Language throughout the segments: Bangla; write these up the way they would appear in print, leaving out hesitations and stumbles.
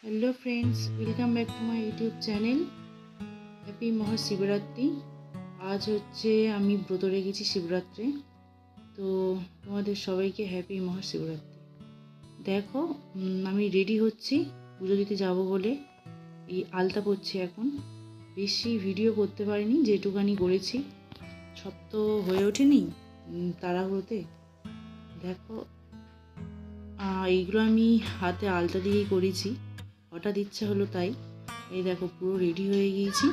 Hello friends, welcome back to my YouTube channel. Happy Mahashivratri. আজ হচ্ছে আমি ব্রত রেখেছি শিবরাত্রে। তো তোমাদের সবাইকে হ্যাপি মহাশিবরাত্রি। দেখো, আমি রেডি হচ্ছি পুজো দিতে যাব বলে। এই আলতা পরছি এখন। বেশি ভিডিও করতে পারিনি, যেটুকানি করেছি সব তো হয়ে ওঠেনি তাড়াহুড়োতে। দেখো, এইগুলো আমি হাতে আলতা দিয়েই করেছি, হঠাৎ ইচ্ছা হলো তাই। এই দেখো, পুরো রেডি হয়ে গিয়েছি।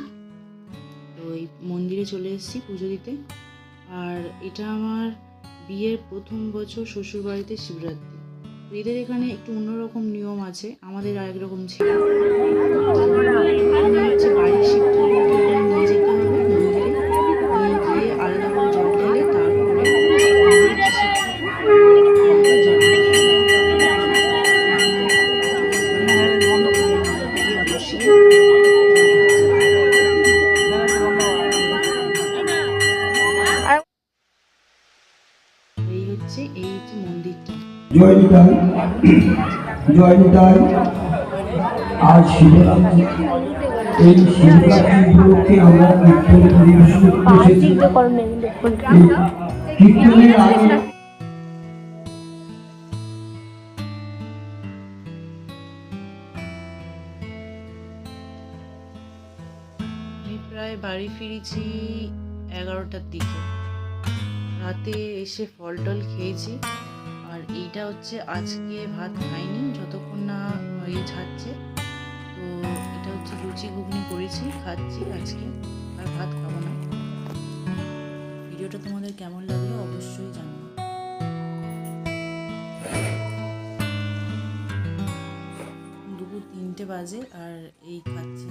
তো এই মন্দিরে চলে এসেছি পুজো দিতে। আর এটা আমার বিয়ের প্রথম বছর শ্বশুর বাড়িতে শিবরাত্রি। এদের এখানে একটু অন্যরকম নিয়ম আছে, আমাদের আরেক রকম ছিল। এখানে হচ্ছে বাড়ির শিব ঠাকুরকে এখানে নিয়ে যেতে হবে মন্দিরে, নিয়ে গিয়ে আলাদা করে জল ঢেলে তারপরে মন্দিরের যে শিব ঠাকুর জল দিয়ে বসিয়ে এই হচ্ছে মন্দিরটা। জয় নিতাই, জয় নিতাই। আজ শিবরাত্রি। এই শিবরাত্রি উপলক্ষে আমরা কীর্তন পরিবেশন করতেছি। কীর্তনের আগে আমি প্রায় বাড়ি ফিরেছি 11টার দিকে। রাতে এসে ফল টল খেয়েছি। আর এইটা হচ্ছে আজকে ভাত খাইনি যতক্ষণ না ছাড়ছে। তো এটা হচ্ছে লুচি ঘুগনি করেছি, খাচ্ছি আজকে, আর ভাত খাবো না। ভিডিওটা তোমাদের কেমন লাগলো অবশ্যই জানাও। দুপুর 3টে বাজে আর এই খাচ্ছি।